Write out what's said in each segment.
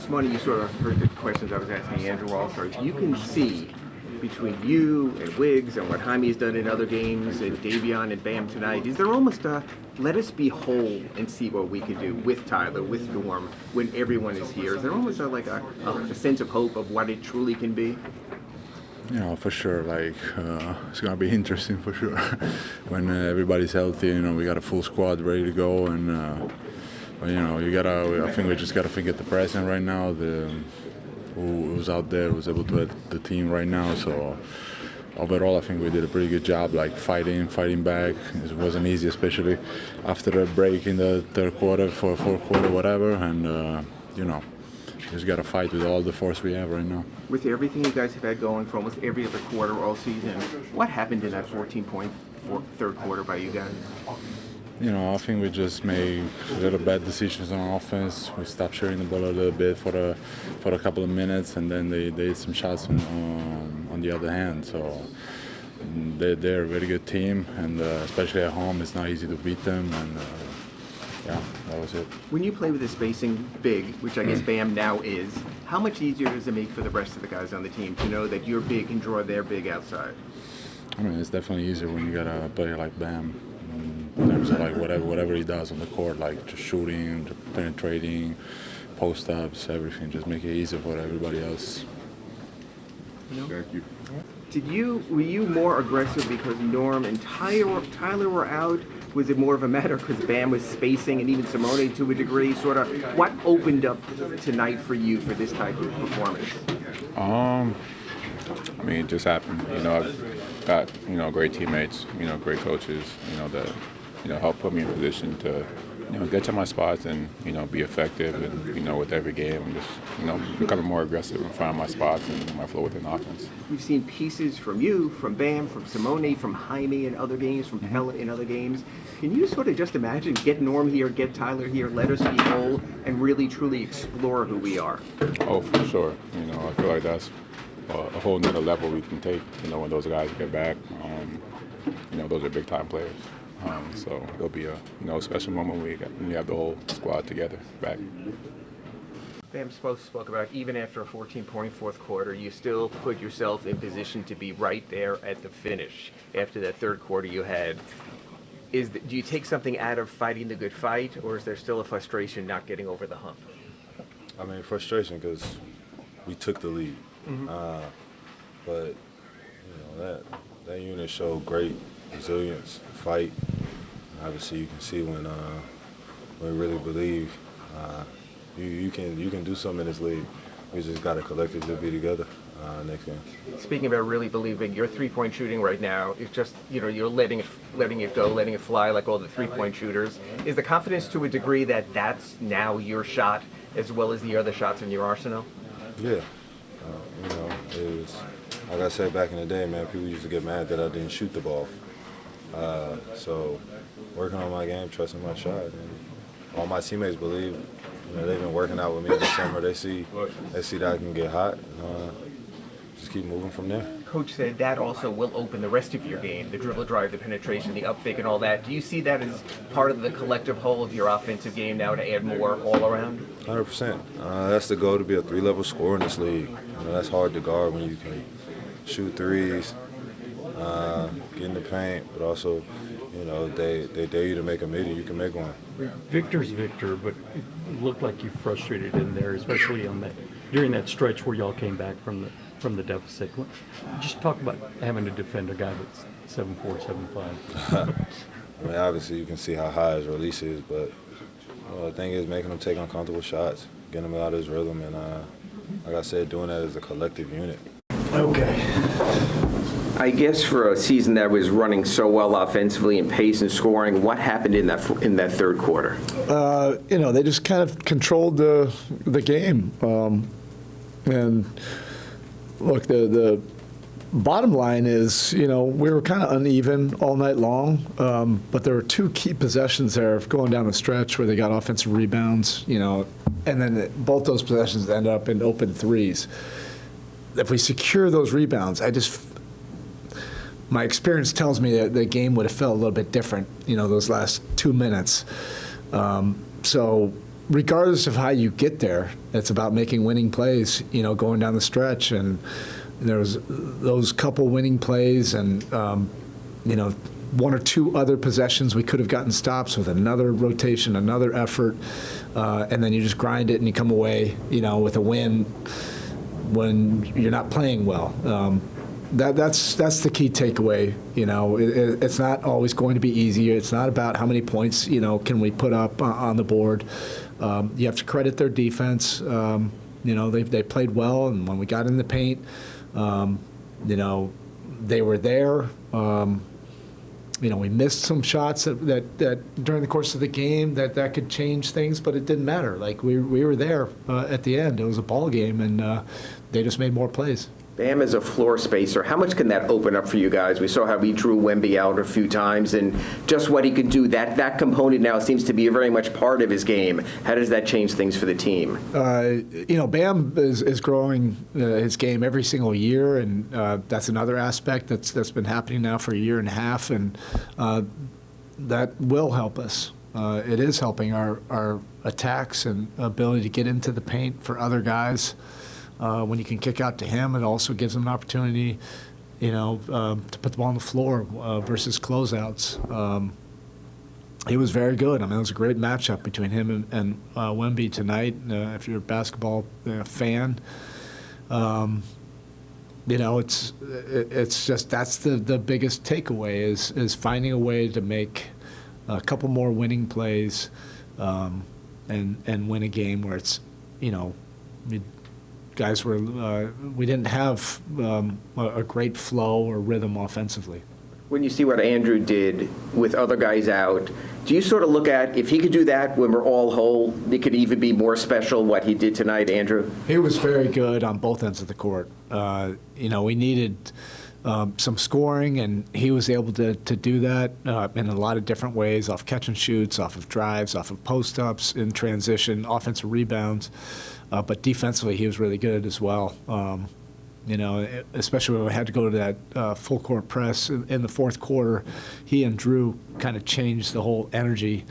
Simone, you sort of heard the questions I was asking Andrew also. You can see between you and Wiggs and what Jaime's done in other games and Davion and Bam tonight, is there almost a let us be whole and see what we could do with Tyler, with Norm, when everyone is here? Is there almost a sense of hope of what it truly can be? You know, for sure. It's gonna be interesting for sure when everybody's healthy. You know, we got a full squad ready to go, and you know, I think we just gotta forget the present right now. Who was out there was able to hit the team right now. So overall, I think we did a pretty good job, like fighting back. It wasn't easy, especially after a break in the third quarter, fourth quarter, whatever. And you know, just got to fight with all the force we have right now. With everything you guys have had going for almost every other quarter all season, what happened in that 14-point third quarter by you guys? You know, I think we just made a little bad decisions on offense. We stopped sharing the ball a little bit for a couple of minutes, and then they hit some shots on the other hand. So they're a very good team, and especially at home, it's not easy to beat them. And yeah, that was it. When you play with a spacing big, which I guess Bam now is, how much easier does it make for the rest of the guys on the team to know that your big can draw their big outside? I mean, it's definitely easier when you got a player like Bam. In terms of like whatever he does on the court, like just shooting, penetrating, post ups, everything, just make it easier for everybody else. Thank you. Were you more aggressive because Norm and Tyler were out? Was it more of a matter because Bam was spacing, and even Simone to a degree? Sort of, what opened up tonight for you for this type of performance? I mean, it just happened. You know, I've got great teammates, great coaches, that help put me in position to get to my spots and be effective, and with every game I'm just becoming more aggressive and finding my spots and my flow within offense. We've seen pieces from you, from Bam, from Simone, from Jaime in other games, from Pella in other games. Can you sort of just imagine, get Norm here, get Tyler here, let us be whole, and really truly explore who we are? Oh, for sure. I feel like that's a whole nother level we can take, when those guys get back. Those are big time players. So it'll be a special moment when we have the whole squad together back. Bam spoke about even after a 14-point fourth quarter, you still put yourself in position to be right there at the finish. After that third quarter you had, do you take something out of fighting the good fight, or is there still a frustration not getting over the hump? I mean, frustration because we took the lead. But that unit showed great resilience, fight. Obviously, you can see when we really believe you can do something in this league. We just got to collectively be together next game. Speaking about really believing, your three-point shooting right now is just you're letting it go, letting it fly like all the three-point shooters. Is the confidence to a degree that that's now your shot as well as the other shots in your arsenal? Yeah. It was, like I said back in the day, man, people used to get mad that I didn't shoot the ball. So working on my game, trusting my shot, and all my teammates believe, they've been working out with me in the summer. They see that I can get hot, and just keep moving from there. Coach said that also will open the rest of your game, the dribble drive, the penetration, the up fake, and all that. Do you see that as part of the collective whole of your offensive game now to add more all around? 100%. That's the goal, to be a three-level scorer in this league. That's hard to guard when you can shoot threes, get in the paint, but also, they dare you to make a mid, you can make one. Victor's Victor, but it looked like you frustrated in there, especially during that stretch where y'all came back from the deficit. Just talk about having to defend a guy that's 7'4", 7'5". I mean, obviously you can see how high his release is, but the thing is making him take uncomfortable shots, getting him out of his rhythm, and like I said, doing that as a collective unit. Okay. I guess for a season that was running so well offensively in pace and scoring, what happened in that third quarter? They just kind of controlled the game, and look, the bottom line is, we were kind of uneven all night long, but there were two key possessions there going down the stretch where they got offensive rebounds, and then both those possessions end up in open threes. If we secure those rebounds, my experience tells me that the game would have felt a little bit different, those last 2 minutes. So, regardless of how you get there, it's about making winning plays, going down the stretch. And there was those couple winning plays and, one or two other possessions we could have gotten stops with another rotation, another effort, and then you just grind it and you come away, with a win when you're not playing well. That's the key takeaway. It's not always going to be easy. It's not about how many points can we put up on the board. You have to credit their defense. They played well, and when we got in the paint, they were there. We missed some shots that during the course of the game that could change things, but it didn't matter. Like we were there at the end. It was a ball game, and they just made more plays. Bam is a floor spacer. How much can that open up for you guys? We saw how he drew Wemby out a few times, and just what he can do. That component now seems to be very much part of his game. How does that change things for the team? Bam is growing his game every single year, and that's another aspect that's been happening now for a year and a half, and that will help us. It is helping our attacks and ability to get into the paint for other guys. When you can kick out to him, it also gives him an opportunity, to put the ball on the floor versus closeouts. He was very good. It was a great matchup between him and Wemby tonight. If you're a basketball fan, it's just that's the biggest takeaway is finding a way to make a couple more winning plays and win a game where it's guys we didn't have a great flow or rhythm offensively. When you see what Andrew did with other guys out, do you sort of look at if he could do that when we're all whole, it could even be more special what he did tonight, Andrew? He was very good on both ends of the court. We needed some scoring, and he was able to do that in a lot of different ways, off catch and shoots, off of drives, off of post-ups, in transition, offensive rebounds. But defensively, he was really good as well. Especially when we had to go to that full court press in the fourth quarter, he and Drew kind of changed the whole energy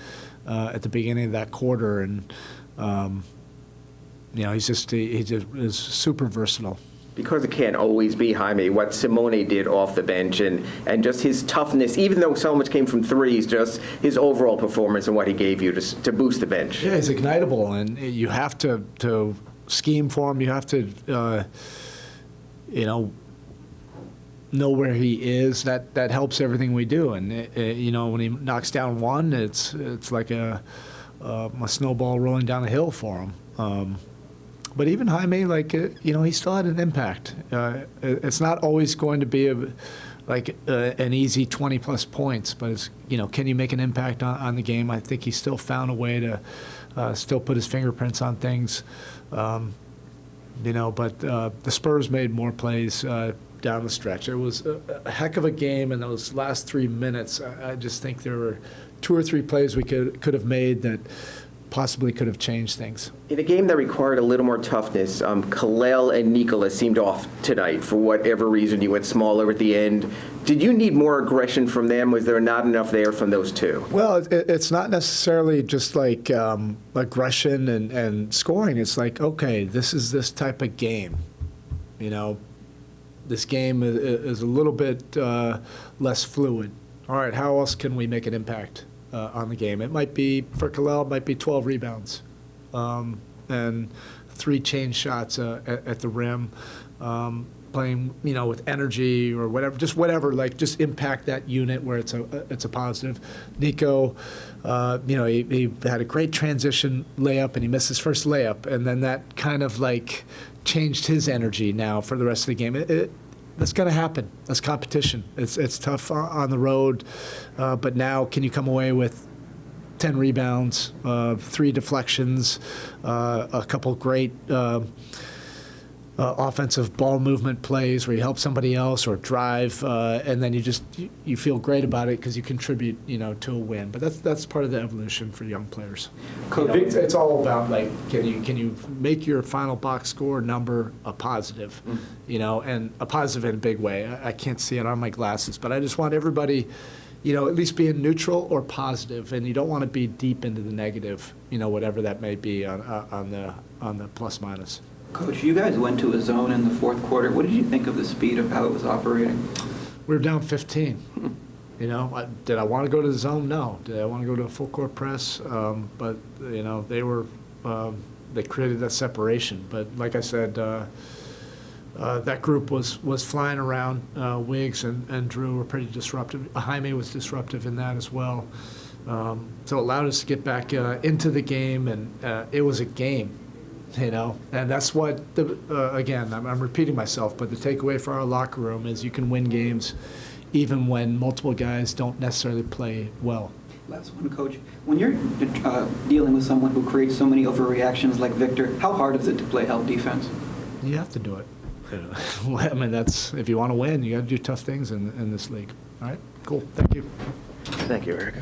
at the beginning of that quarter, and he just is super versatile. Because it can't always be, Jaime, what Simone did off the bench and just his toughness, even though so much came from threes, just his overall performance and what he gave you to boost the bench. Yeah, he's ignitable, and you have to scheme for him. You have to, know where he is. That helps everything we do. And, when he knocks down one, it's like a snowball rolling down a hill for him. But even Jaime, he still had an impact. It's not always going to be an easy 20-plus points, but it's, can you make an impact on the game? I think he still found a way to still put his fingerprints on things. But the Spurs made more plays down the stretch. It was a heck of a game in those last 3 minutes. I just think there were 2 or 3 plays we could have made that possibly could have changed things. In a game that required a little more toughness, Kalel and Nikola seemed off tonight for whatever reason. You went smaller at the end. Did you need more aggression from them? Was there not enough there from those two? Well, it's not necessarily just like aggression and scoring. It's like, okay, this is this type of game. This game is a little bit less fluid. All right, how else can we make an impact on the game? It might be, for Kalel, it might be 12 rebounds and 3 change shots at the rim, playing, with energy or whatever, just impact that unit where it's a positive. Nico, he had a great transition layup and he missed his first layup, and then that kind of changed his energy now for the rest of the game. That's going to happen. That's competition. It's tough on the road, but now can you come away with 10 rebounds, 3 deflections, a couple great offensive ball movement plays where you help somebody else or drive, and then you feel great about it because you contribute, to a win. But that's part of the evolution for young players. It's all about can you make your final box score number a positive, and a positive in a big way. I can't see it on my glasses, but I just want everybody, at least being neutral or positive, and you don't want to be deep into the negative, whatever that may be on the plus minus. Coach, you guys went to a zone in the fourth quarter. What did you think of the speed of how it was operating? We were down 15. Did I want to go to the zone? No. Did I want to go to a full court press? But they created that separation. But like I said, that group was flying around. Wiggs and Drew were pretty disruptive. Jaime was disruptive in that as well. So it allowed us to get back into the game, and it was a game. And that's what, again, I'm repeating myself, but the takeaway for our locker room is you can win games even when multiple guys don't necessarily play well. Last one, Coach. When you're dealing with someone who creates so many overreactions like Victor, how hard is it to play help defense? You have to do it. I mean, if you want to win, you got to do tough things in this league. All right, cool. Thank you. Thank you, Erik.